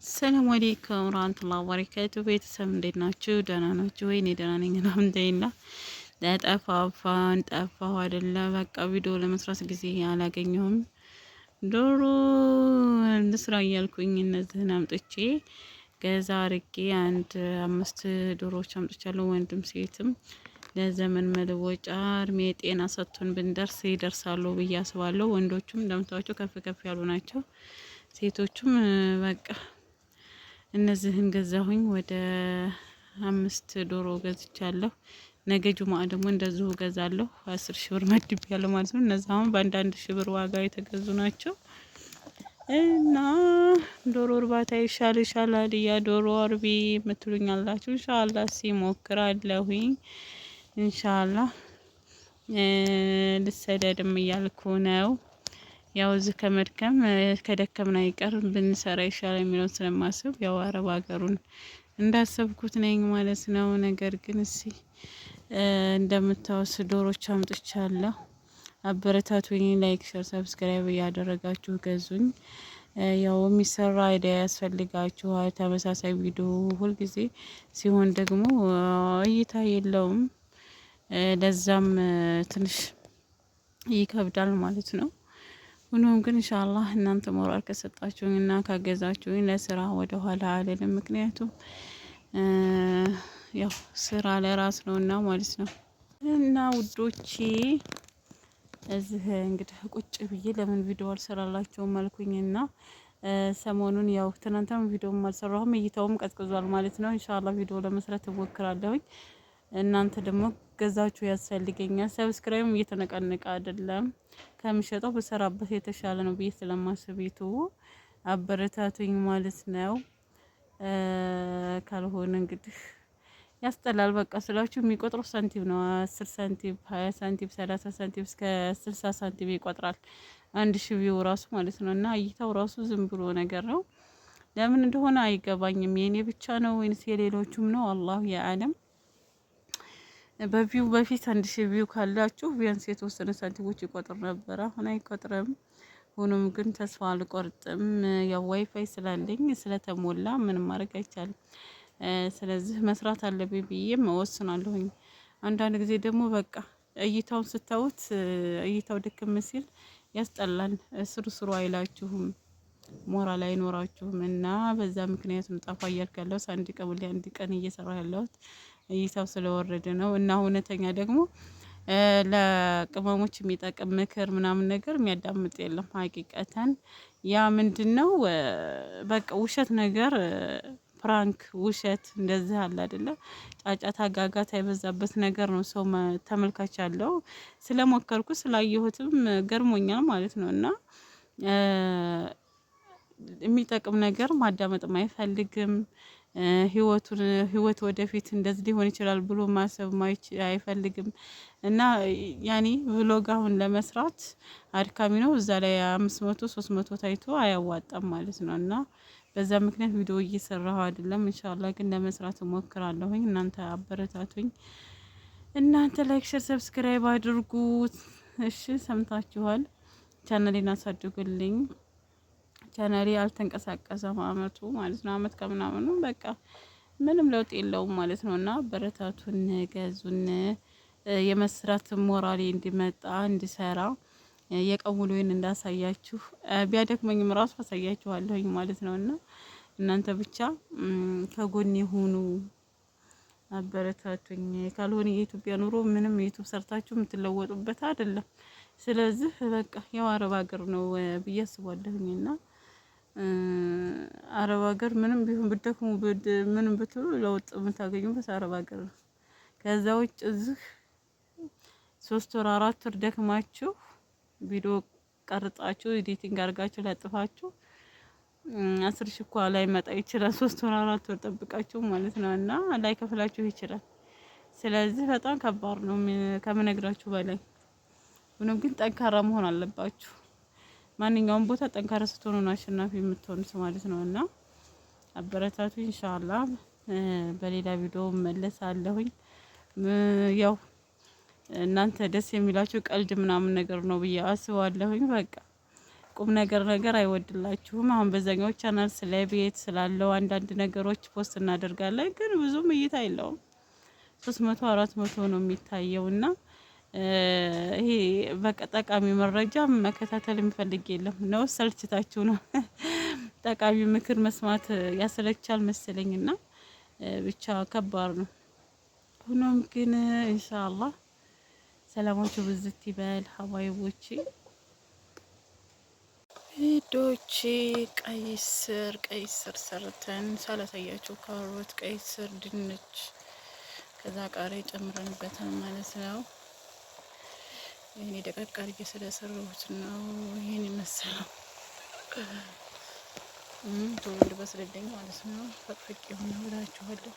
ሰላም አለይኩም ወራህመቱላሂ ወበረካቱ። ቤተሰብ እንዴት ናችሁ? ደህና ናችሁ ወይ? እኔ ደህና ነኝ አልሐምዱሊላህ። ጠፋሁ አይደለ? በቃ ቪዲዮ ለመስራት ጊዜ አላገኘሁም። ዶሮ እንስራ እያልኩኝ እነዚህን አምጥቼ ገዛ አርጌ አንድ 5 ዶሮዎች አምጥቻለሁ። ወንድም ሴትም ለዘመን መለወጫ እድሜ ጤና ሰጥቶን ብንደርስ ይደርሳሉ ብዬ አስባለሁ። ወንዶቹም እንደምታዋቸው ከፍ ከፍ ያሉ ናቸው። ሴቶቹም በቃ እነዚህን ገዛሁኝ። ወደ 5 ዶሮ ገዝቻለሁ። ነገ ጁማ ደግሞ እንደዚሁ ገዛለሁ። 10 ሺህ ብር መድቤያለሁ ማለት ነው። እነዚህ አሁን በአንዳንድ ሺህ ብር ዋጋ የተገዙ ናቸው። እና ዶሮ እርባታ ይሻላል ያ ዶሮ አርቢ የምትሉኛላችሁ ኢንሻአላህ ሲሞክራለሁኝ። ኢንሻአላህ ልሰደድም እያልኩ ነው። ያው እዚህ ከመድከም ከደከምን አይቀር ብንሰራ ይሻላል የሚለውን ስለማስብ ያው አረብ ሀገሩን እንዳሰብኩት ነኝ ማለት ነው። ነገር ግን እስኪ እንደምታወስ ዶሮች አምጥቻለሁ። አበረታቱኝ። ላይክ፣ ሼር፣ ሰብስክራይብ እያደረጋችሁ ገዙኝ። ያው የሚሰራ አይዲያ ያስፈልጋችኋል። ተመሳሳይ ቪዲዮ ሁልጊዜ ሲሆን ደግሞ እይታ የለውም። ለዛም ትንሽ ይከብዳል ማለት ነው። ሆኖም ግን ኢንሻአላህ እናንተ ሞራል ከሰጣችሁኝ እና ካገዛችሁኝ ለስራ ወደ ኋላ አልልም። ምክንያቱም ያው ስራ ለራስ ነውና ማለት ነው። እና ውዶቼ እዚህ እንግዲህ ቁጭ ብዬ ለምን ቪዲዮ አልሰራላችሁም አልኩኝና ሰሞኑን ያው ትናንትም ቪዲዮም አልሰራሁም፣ እይታውም ቀዝቅዟል ማለት ነው። ኢንሻአላህ ቪዲዮ ለመስራት እሞክራለሁኝ። እናንተ ደግሞ ገዛችሁ ያስፈልገኛል። ሰብስክራይብም እየተነቀነቀ አይደለም። ከምሸጠው በሰራበት የተሻለ ነው ብዬ ስለማስብ አበረታቱኝ ማለት ነው። ካልሆነ እንግዲህ ያስጠላል። በቃ ስላችሁ የሚቆጥረው ሳንቲም ነው። 10 ሳንቲም፣ 20 ሳንቲም፣ 30 ሳንቲም እስከ 60 ሳንቲም ይቆጥራል። 1000 ቪው ራሱ ማለት ነው። እና እይታው ራሱ ዝም ብሎ ነገር ነው። ለምን እንደሆነ አይገባኝም። የኔ ብቻ ነው ወይንስ የሌሎቹም ነው? አላሁ ያአለም። በቪው በፊት 1000 ቪው ካላችሁ ቢያንስ የተወሰነ ሳንቲሞች ይቆጥር ነበር። አሁን አይቆጥርም። ሆኖም ግን ተስፋ አልቆርጥም። ያው ዋይፋይ ስላለኝ ስለተሞላ ምንም ማድረግ አይቻልም። ስለዚህ መስራት አለብኝ ብዬም እወስናለሁኝ። አንዳንድ ጊዜ ደግሞ በቃ እይታውን ስታዩት እይታው ድክም ሲል ያስጠላል። ስሩ አይላችሁም፣ ሞራል አይኖራችሁም። እና በዛ ምክንያት ነው ጠፋ እያልኩ ያለሁት። አንድ ቀን እየሰራ ያለሁት እይታው ስለወረደ ነው። እና እውነተኛ ደግሞ ለቅመሞች የሚጠቅም ምክር ምናምን ነገር የሚያዳምጥ የለም። ሀቂቀተን ያ ምንድነው በቃ ውሸት ነገር፣ ፕራንክ ውሸት እንደዚህ አለ አይደለ? ጫጫታ ጋጋታ የበዛበት ነገር ነው ሰው ተመልካች ያለው። ስለሞከርኩ ስላየሁትም ገርሞኛል ማለት ነው። እና የሚጠቅም ነገር ማዳመጥም አይፈልግም። ህይወት ወደፊት እንደዚህ ሊሆን ይችላል ብሎ ማሰብ አይፈልግም። እና ያኔ ብሎግ አሁን ለመስራት አድካሚ ነው። እዛ ላይ 500 300 ታይቶ አያዋጣም ማለት ነው። እና በዛ ምክንያት ቪዲዮ እየሰራሁ አይደለም። ኢንሻአላህ ግን ለመስራት እሞክራለሁኝ። እናንተ አበረታቱኝ። እናንተ ላይክ፣ ሼር፣ ሰብስክራይብ አድርጉት። እሺ ሰምታችኋል። ቻናሌን አሳድጉልኝ። ቻናሌ አልተንቀሳቀሰም አመቱ ማለት ነው። አመት ከምናምኑ በቃ ምንም ለውጥ የለውም ማለት ነው። እና አበረታቱን፣ ገዙን። የመስራት ሞራሌ እንዲመጣ እንዲሰራ የቀን ውሎዬን እንዳሳያችሁ ቢያደክመኝም ራሱ አሳያችኋለሁኝ ማለት ነው። እና እናንተ ብቻ ከጎኔ ሁኑ፣ አበረታቱኝ። ካልሆነ የኢትዮጵያ ኑሮ ምንም ዩቲዩብ ሰርታችሁ የምትለወጡበት አይደለም። ስለዚህ በቃ ያው አረብ ሀገር ነው ብዬ አስባለሁኝ። እና አረብ ሀገር ምንም ቢሆን ብትደክሙ ምንም ብትሉ ለውጥ የምታገኙበት አረብ ሀገር ነው። ከዛ ውጭ እዚህ 3 ወር 4 ወር ደክማችሁ ቪዲዮ ቀርጻችሁ ኤዲቲንግ አድርጋችሁ ለጥፋችሁ 10 ሺህ እንኳን ላይ መጣ ይችላል። 3 ወር 4 ወር ጠብቃችሁ ማለት ነው። እና ላይ ከፍላችሁ ይችላል። ስለዚህ በጣም ከባድ ነው ከምነግራችሁ በላይ። ምንም ግን ጠንካራ መሆን አለባችሁ። ማንኛውም ቦታ ጠንካራ ስትሆኑ ነው አሸናፊ የምትሆኑት ማለት ነው። እና አበረታቱ። ኢንሻአላህ በሌላ ቪዲዮ መለሳለሁኝ። ያው እናንተ ደስ የሚላችሁ ቀልድ ምናምን ነገር ነው ብዬ አስባለሁኝ። በቃ ቁም ነገር አይወድላችሁም። አሁን በዛኛው ቻናል ስለ ቤት ስላለው አንዳንድ ነገሮች ፖስት እናደርጋለን፣ ግን ብዙም እይታ የለውም። 300 400 ነው የሚታየው እና ይሄ በቃ ጠቃሚ መረጃ መከታተል የሚፈልግ የለም ነው። ሰልችታችሁ ነው ጠቃሚ ምክር መስማት ያሰለቻል መሰለኝና ብቻ ከባድ ነው። ሆኖም ግን ኢንሻአላህ ሰላማችሁ ብዝት ይበል ሀባይቦቼ ዶቼ። ቀይ ስር ሰርተን ሳላሳያችሁ ካሮት፣ ቀይ ስር፣ ድንች ከዛ ቃሪያ ጨምረንበታል ማለት ነው። ይሄኔ ደቀቅ አድርጌ ስለሰራሁት ነው ይሄን የመሰለው ቶሎ እንዲበስልልኝ ማለት ነው። ፈቅፍቄ ሆነ ብላችኋለሁ።